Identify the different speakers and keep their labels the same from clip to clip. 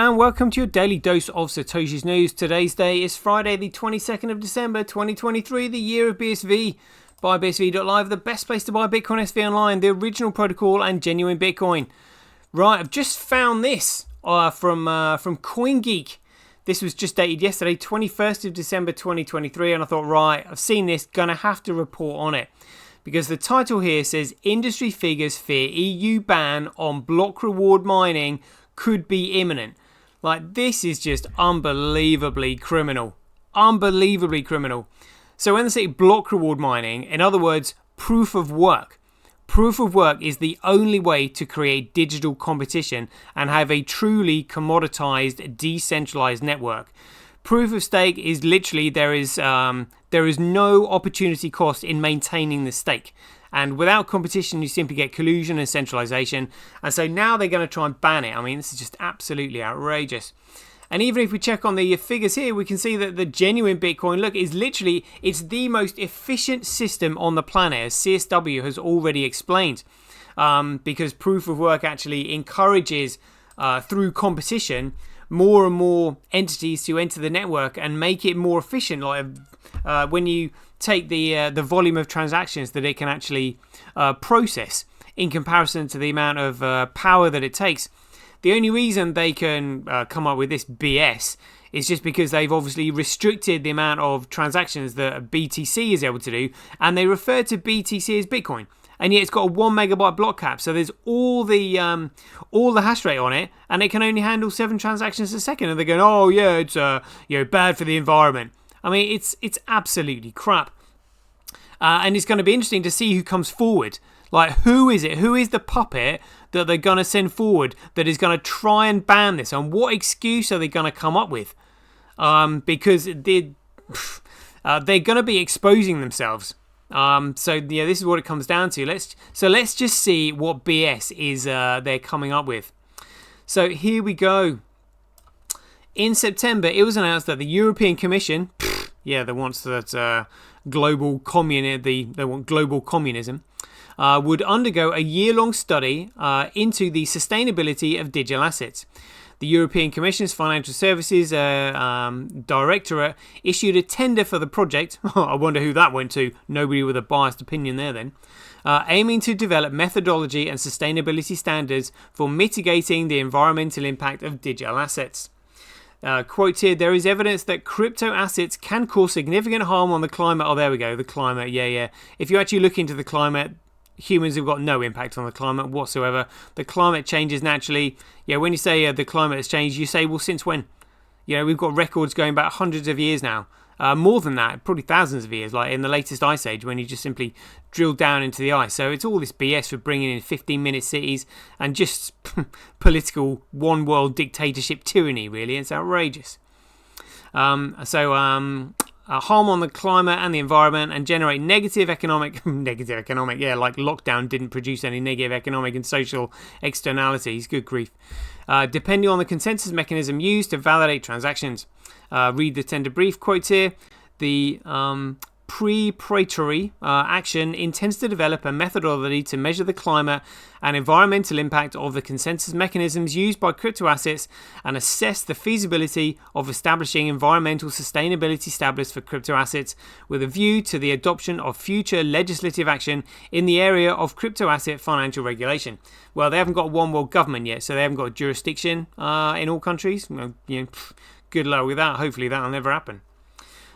Speaker 1: and welcome to your daily dose of Satoshi's news. Today's day is Friday, the 22nd of December, 2023, the year of BSV. Buy BSV.live, the best place to buy Bitcoin SV online, the original protocol and genuine Bitcoin. Right, I've just found this from CoinGeek. This was just dated yesterday, 21st of December 2023, and I thought, right, I've seen this, gonna have to report on it. Because the title here says, industry figures fear EU ban on block reward mining could be imminent. Like, this is just unbelievably criminal. Unbelievably criminal. So when they say block reward mining, in other words, proof of work. Proof of work is the only way to create digital competition and have a truly commoditized, decentralized network. Proof of stake is literally there is no opportunity cost in maintaining the stake. And without competition, you simply get collusion and centralization. And so now they're going to try and ban it. I mean, this is just absolutely outrageous. And even if we check on the figures here, we can see that the genuine Bitcoin, look, is literally, it's the most efficient system on the planet, as CSW has already explained. Because proof of work actually encourages, through competition, more and more entities to enter the network and make it more efficient. Like when you take the volume of transactions that it can actually process in comparison to the amount of power that it takes. The only reason they can come up with this BS is just because they've obviously restricted the amount of transactions that BTC is able to do, and they refer to BTC as Bitcoin. And yet it's got a 1 megabyte block cap, so there's all the hash rate on it, and it can only handle 7 transactions a second. And they're going, oh yeah, it's bad for the environment. I mean, it's absolutely crap. And it's going to be interesting to see who comes forward. Like, who is it? Who is the puppet that they're going to send forward that is going to try and ban this? And what excuse are they going to come up with? Because they're going to be exposing themselves. So yeah, this is what it comes down to. Let's just see what BS is they're coming up with. So here we go. In September, it was announced that the European Commission, they want that global communism, would undergo a year-long study into the sustainability of digital assets. The European Commission's Financial Services Directorate issued a tender for the project. I wonder who that went to. Nobody with a biased opinion there then. Aiming to develop methodology and sustainability standards for mitigating the environmental impact of digital assets. Quote here, there is evidence that crypto assets can cause significant harm on the climate. Oh, there we go, the climate, yeah. If you actually look into the climate, humans have got no impact on the climate whatsoever. The climate changes naturally. Yeah, when you say the climate has changed, you say, well, since when? You know, we've got records going back hundreds of years now. More than that, probably thousands of years, like in the latest ice age when you just simply drilled down into the ice. So it's all this BS for bringing in 15-minute cities and just political one-world dictatorship tyranny, really. It's outrageous. Harm on the climate and the environment and generate negative economic, like lockdown didn't produce any negative economic and social externalities, good grief, depending on the consensus mechanism used to validate transactions. Read the tender brief, quote here, the preparatory action intends to develop a methodology to measure the climate and environmental impact of the consensus mechanisms used by crypto assets and assess the feasibility of establishing environmental sustainability standards for crypto assets with a view to the adoption of future legislative action in the area of crypto asset financial regulation. Well, they haven't got a one world government yet, so they haven't got a jurisdiction in all countries. Good luck with that. Hopefully that'll never happen.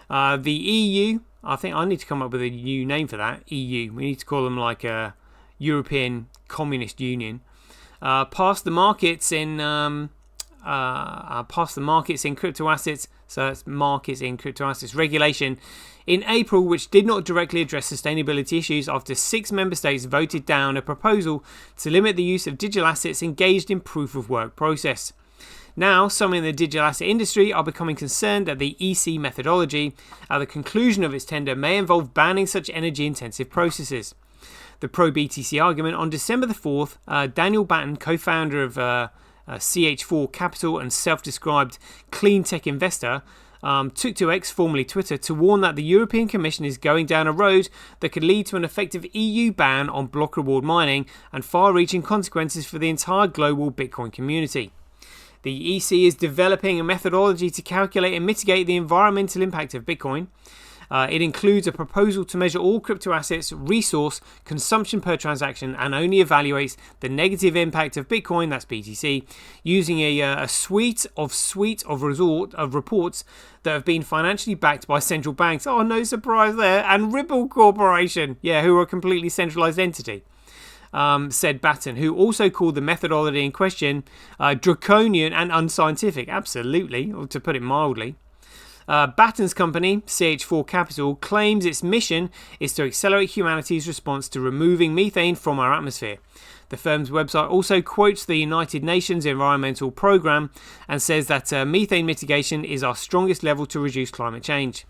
Speaker 1: The EU, I think I need to come up with a new name for that. EU. We need to call them like a European Communist Union. Passed the markets in crypto assets. So that's markets in crypto assets regulation in April, which did not directly address sustainability issues after 6 member states voted down a proposal to limit the use of digital assets engaged in proof of work process. Now, some in the digital asset industry are becoming concerned that the EC methodology at the conclusion of its tender may involve banning such energy-intensive processes. The pro-BTC argument on December the 4th, Daniel Batten, co-founder of CH4 Capital and self-described clean tech investor, took to X, formerly Twitter, to warn that the European Commission is going down a road that could lead to an effective EU ban on block reward mining and far-reaching consequences for the entire global Bitcoin community. The EC is developing a methodology to calculate and mitigate the environmental impact of Bitcoin. It includes a proposal to measure all crypto assets, resource, consumption per transaction, and only evaluates the negative impact of Bitcoin, that's BTC, using a suite of reports that have been financially backed by central banks. Oh, no surprise there. And Ripple Corporation, who are a completely centralized entity. Said Batten, who also called the methodology in question draconian and unscientific. Absolutely, to put it mildly. Batten's company, CH4 Capital, claims its mission is to accelerate humanity's response to removing methane from our atmosphere. The firm's website also quotes the United Nations Environmental Programme and says that methane mitigation is our strongest level to reduce climate change.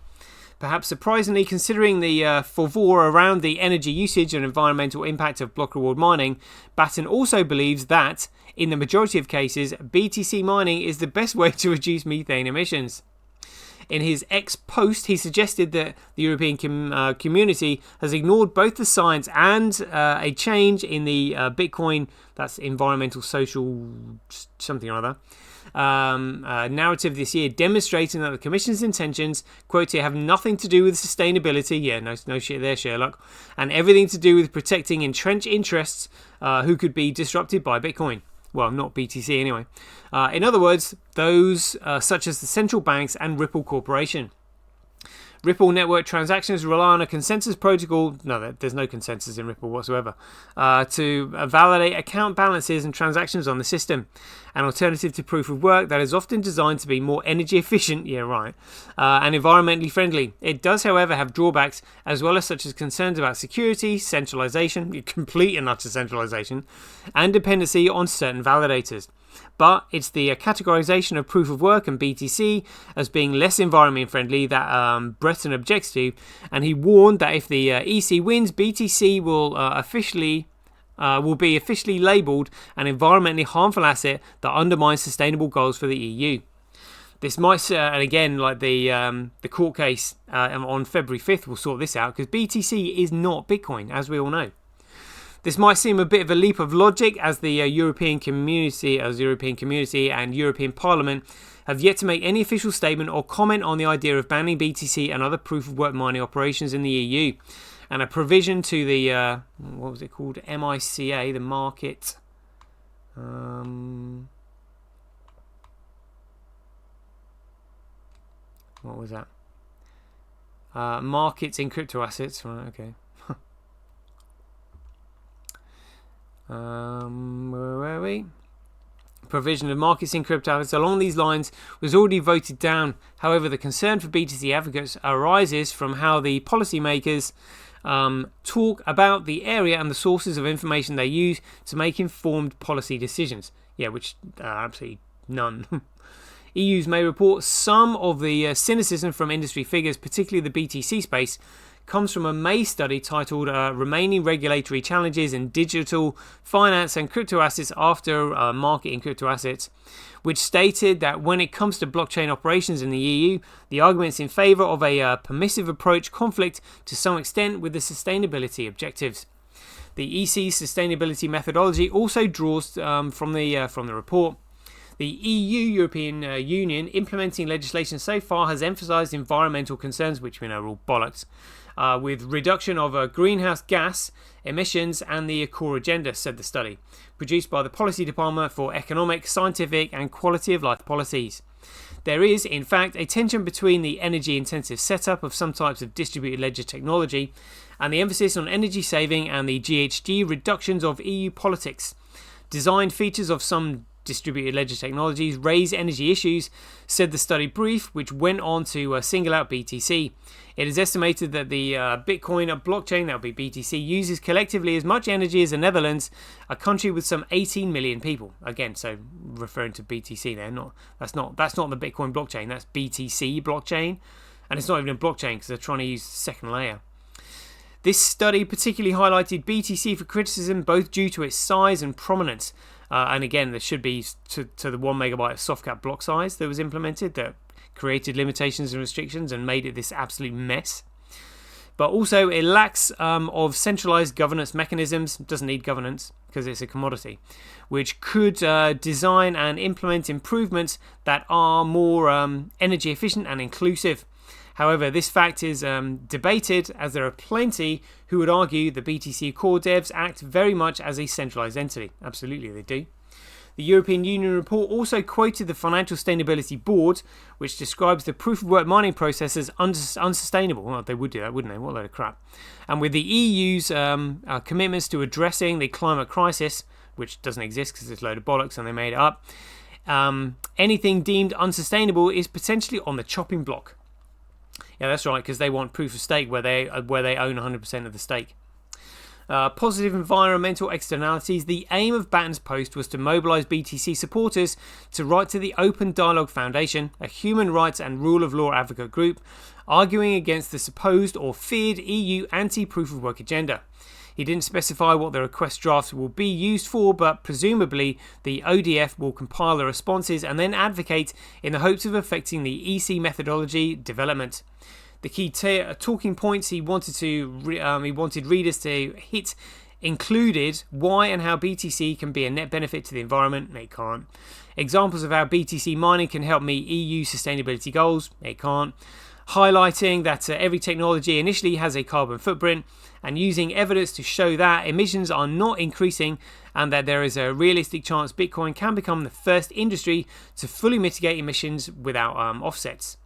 Speaker 1: Perhaps surprisingly, considering the fervour around the energy usage and environmental impact of block reward mining, Batten also believes that, in the majority of cases, BTC mining is the best way to reduce methane emissions. In his X post, he suggested that the European community has ignored both the science and a change in the Bitcoin, that's environmental, social, something or other, narrative this year, demonstrating that the Commission's intentions, quote, have nothing to do with sustainability, no shit there, Sherlock, and everything to do with protecting entrenched interests who could be disrupted by Bitcoin. Well, not BTC anyway. In other words, those such as the central banks and Ripple Corporation. Ripple network transactions rely on a consensus protocol, no, there's no consensus in Ripple whatsoever, to validate account balances and transactions on the system. An alternative to proof of work that is often designed to be more energy efficient, and environmentally friendly. It does, however, have drawbacks, as well as such as concerns about security, centralization, complete and utter centralization, and dependency on certain validators. But it's the categorization of proof of work and BTC as being less environment friendly that Breton objects to, and he warned that if the EC wins, BTC will be officially labelled an environmentally harmful asset that undermines sustainable goals for the EU. This might, and again, like the court case on February 5th will sort this out, because BTC is not Bitcoin, as we all know. This might seem a bit of a leap of logic, as the European community and European Parliament have yet to make any official statement or comment on the idea of banning BTC and other proof-of-work mining operations in the EU. And a provision to the, what was it called, MICA, the market... what was that? Markets in crypto assets, right, okay. Where were we? Provision of markets in crypto assets along these lines was already voted down. However, the concern for BTC advocates arises from how the policymakers talk about the area and the sources of information they use to make informed policy decisions. Which absolutely none. EUs may report some of the cynicism from industry figures, particularly the BTC space, comes from a May study titled Remaining Regulatory Challenges in Digital Finance and Crypto Assets After Market in Crypto Assets, which stated that when it comes to blockchain operations in the EU, the arguments in favour of a permissive approach conflict to some extent with the sustainability objectives. The EC's sustainability methodology also draws from the report. The EU, European Union, implementing legislation so far has emphasised environmental concerns, which we know are all bollocks, with reduction of greenhouse gas emissions and the core agenda, said the study, produced by the Policy Department for Economic, Scientific and Quality of Life Policies. There is, in fact, a tension between the energy-intensive setup of some types of distributed ledger technology and the emphasis on energy saving and the GHG reductions of EU politics. Design features of some distributed ledger technologies raise energy issues, said the study brief, which went on to single out BTC. It is estimated that the Bitcoin blockchain, that would be BTC, uses collectively as much energy as the Netherlands, a country with some 18 million people. Again, so referring to BTC there, that's not the Bitcoin blockchain, that's BTC blockchain, and it's not even a blockchain because they're trying to use the second layer. This study particularly highlighted BTC for criticism, both due to its size and prominence. And again, there should be to the 1 megabyte of softcap block size that was implemented that created limitations and restrictions and made it this absolute mess. But also it lacks of centralized governance mechanisms, doesn't need governance because it's a commodity, which could design and implement improvements that are more energy efficient and inclusive. However, this fact is debated, as there are plenty who would argue the BTC core devs act very much as a centralized entity. Absolutely they do. The European Union report also quoted the Financial Sustainability Board, which describes the proof-of-work mining process as unsustainable. Well, they would do that, wouldn't they? What a load of crap. And with the EU's commitments to addressing the climate crisis, which doesn't exist because it's a load of bollocks and they made it up, anything deemed unsustainable is potentially on the chopping block. Yeah, that's right, because they want proof of stake where they own 100% of the stake. Positive environmental externalities. The aim of Batten's post was to mobilise BTC supporters to write to the Open Dialogue Foundation, a human rights and rule of law advocate group, arguing against the supposed or feared EU anti-proof of work agenda. He didn't specify what the request drafts will be used for, but presumably the ODF will compile the responses and then advocate in the hopes of affecting the EC methodology development. The key talking points he wanted readers to hit included why and how BTC can be a net benefit to the environment. It can't. Examples of how BTC mining can help meet EU sustainability goals. It can't. Highlighting that every technology initially has a carbon footprint, and using evidence to show that emissions are not increasing and that there is a realistic chance Bitcoin can become the first industry to fully mitigate emissions without offsets.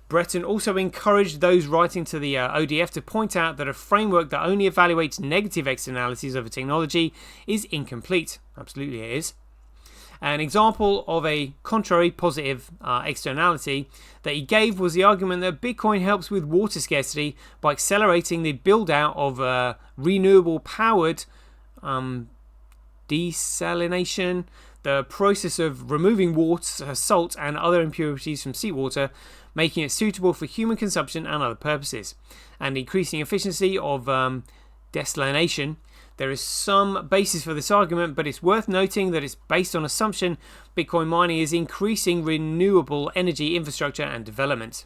Speaker 1: Breton also encouraged those writing to the ODF to point out that a framework that only evaluates negative externalities of a technology is incomplete. Absolutely it is. An example of a contrary positive externality that he gave was the argument that Bitcoin helps with water scarcity by accelerating the build out of renewable powered desalination, the process of removing water, salt and other impurities from seawater, making it suitable for human consumption and other purposes, and increasing efficiency of desalination. There is some basis for this argument, but it's worth noting that it's based on assumption Bitcoin mining is increasing renewable energy infrastructure and development.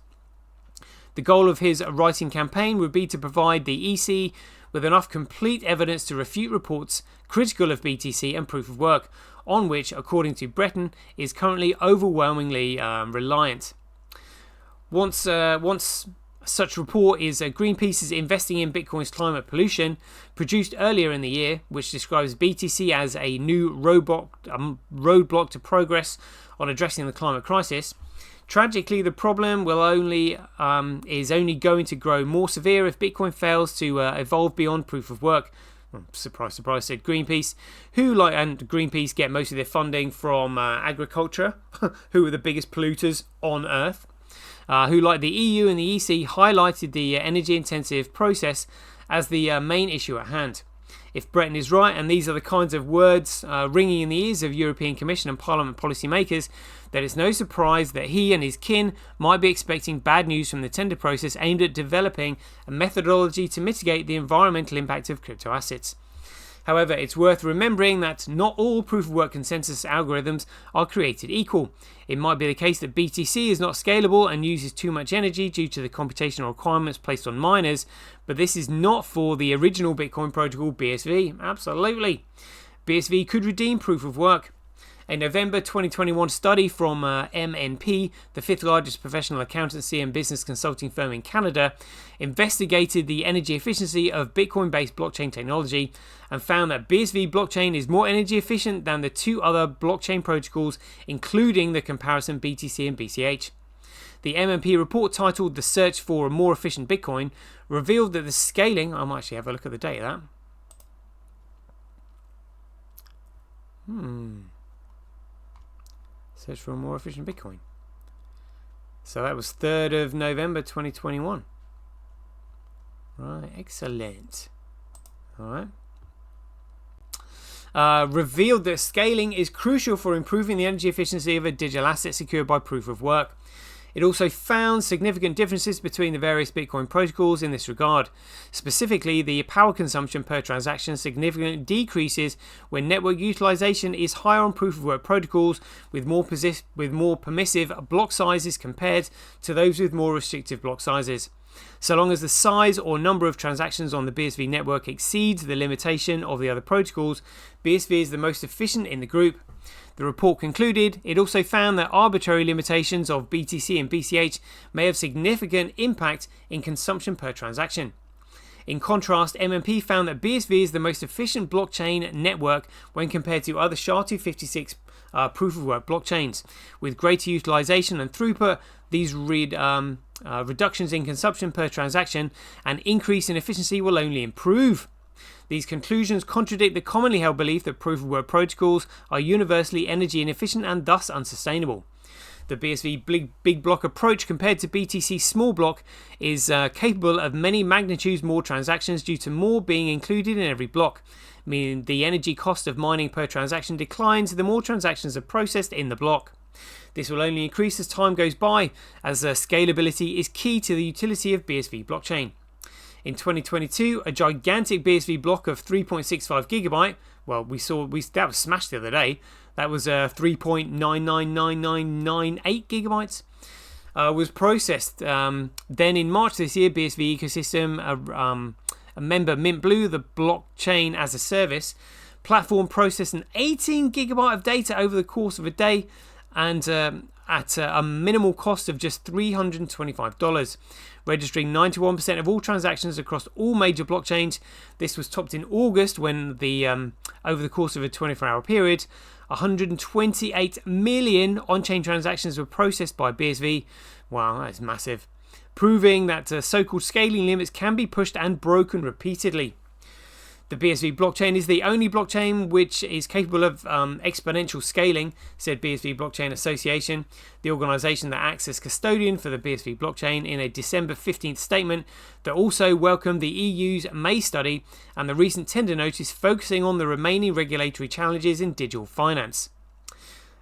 Speaker 1: The goal of his writing campaign would be to provide the EC with enough complete evidence to refute reports critical of BTC and proof of work, on which, according to Breton, is currently overwhelmingly reliant. Once such report is Greenpeace's Investing in Bitcoin's Climate Pollution, produced earlier in the year, which describes BTC as a new roadblock to progress on addressing the climate crisis. Tragically, the problem is only going to grow more severe if Bitcoin fails to evolve beyond proof of work. Surprise, surprise, said Greenpeace, and Greenpeace get most of their funding from agriculture, who are the biggest polluters on Earth. Who, like the EU and the EC, highlighted the energy-intensive process as the main issue at hand. If Breton is right, and these are the kinds of words ringing in the ears of European Commission and Parliament policymakers, then it's no surprise that he and his kin might be expecting bad news from the tender process aimed at developing a methodology to mitigate the environmental impact of crypto assets. However, it's worth remembering that not all proof-of-work consensus algorithms are created equal. It might be the case that BTC is not scalable and uses too much energy due to the computational requirements placed on miners, but this is not for the original Bitcoin protocol, BSV. Absolutely. BSV could redeem proof-of-work. A November 2021 study from MNP, the fifth largest professional accountancy and business consulting firm in Canada, investigated the energy efficiency of Bitcoin-based blockchain technology and found that BSV blockchain is more energy efficient than the two other blockchain protocols, including the comparison BTC and BCH. The MNP report, titled The Search for a More Efficient Bitcoin, revealed that the scaling... I might actually have a look at the date of that. Search for a more efficient Bitcoin. So that was 3rd of November 2021. Right, excellent. Alright. Revealed that scaling is crucial for improving the energy efficiency of a digital asset secured by proof of work. It also found significant differences between the various Bitcoin protocols in this regard. Specifically, the power consumption per transaction significantly decreases when network utilization is higher on proof-of-work protocols with more permissive block sizes compared to those with more restrictive block sizes. So long as the size or number of transactions on the BSV network exceeds the limitation of the other protocols, BSV is the most efficient in the group. The report concluded it also found that arbitrary limitations of BTC and BCH may have significant impact in consumption per transaction. In contrast, MMP found that BSV is the most efficient blockchain network when compared to other SHA-256 proof-of-work blockchains. With greater utilization and throughput, these reductions in consumption per transaction and increase in efficiency will only improve. These conclusions contradict the commonly held belief that proof-of-work protocols are universally energy inefficient and thus unsustainable. The BSV big block approach compared to BTC small block is capable of many magnitudes more transactions due to more being included in every block, meaning the energy cost of mining per transaction declines the more transactions are processed in the block. This will only increase as time goes by, as scalability is key to the utility of BSV blockchain. In 2022, a gigantic BSV block of 3.65 gigabyte, well, that was smashed the other day. That was 3.999998 gigabytes. Was processed. Then in March this year, BSV ecosystem, a member Mintblue, the blockchain as a service platform, processed an 18 gigabyte of data over the course of a day, and at a minimal cost of just $325, registering 91% of all transactions across all major blockchains. This was topped in August when over the course of a 24-hour period, 128 million on-chain transactions were processed by BSV. Wow, that's massive. Proving that so-called scaling limits can be pushed and broken repeatedly. The BSV blockchain is the only blockchain which is capable of exponential scaling, said BSV Blockchain Association, the organisation that acts as custodian for the BSV blockchain, in a December 15th statement that also welcomed the EU's May study and the recent tender notice focusing on the remaining regulatory challenges in digital finance.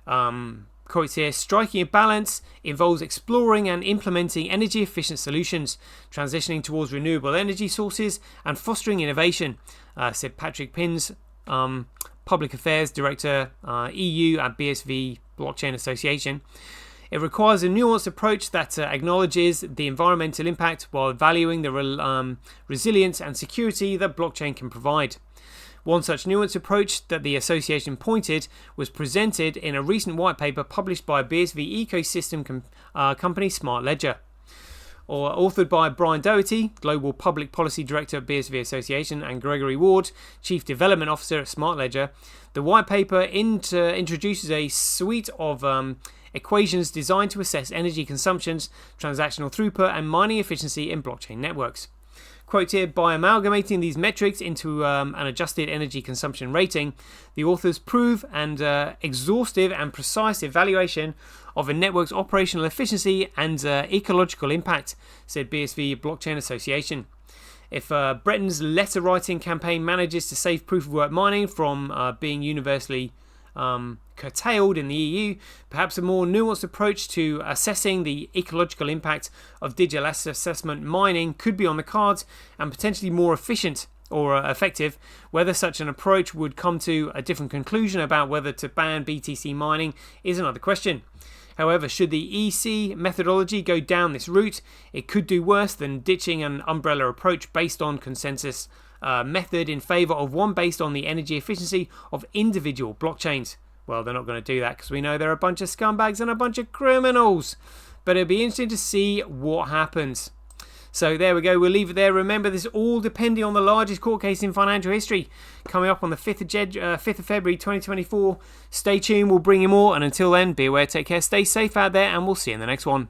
Speaker 1: Quotes here, striking a balance involves exploring and implementing energy efficient solutions, transitioning towards renewable energy sources and fostering innovation, said Patrick Pins, Public Affairs Director, EU at BSV Blockchain Association. It requires a nuanced approach that acknowledges the environmental impact while valuing the resilience and security that blockchain can provide. One such nuanced approach that the association pointed was presented in a recent white paper published by BSV ecosystem company Smart Ledger, or authored by Brian Doherty, Global Public Policy Director at BSV Association, and Gregory Ward, Chief Development Officer at Smart Ledger. The white paper introduces a suite of equations designed to assess energy consumptions, transactional throughput, and mining efficiency in blockchain networks. Quote here, by amalgamating these metrics into an adjusted energy consumption rating, the authors prove an exhaustive and precise evaluation of a network's operational efficiency and ecological impact, said BSV Blockchain Association. If Breton's letter writing campaign manages to save proof-of-work mining from being universally curtailed in the EU, perhaps a more nuanced approach to assessing the ecological impact of digital assessment mining could be on the cards, and potentially more efficient or effective. Whether such an approach would come to a different conclusion about whether to ban BTC mining is another question. However, should the EC methodology go down this route, it could do worse than ditching an umbrella approach based on consensus method in favour of one based on the energy efficiency of individual blockchains. Well, they're not going to do that because we know they're a bunch of scumbags and a bunch of criminals. But it'll be interesting to see what happens. So there we go. We'll leave it there. Remember, this is all depending on the largest court case in financial history coming up on the 5th of February 2024. Stay tuned. We'll bring you more. And until then, be aware, take care, stay safe out there, and we'll see you in the next one.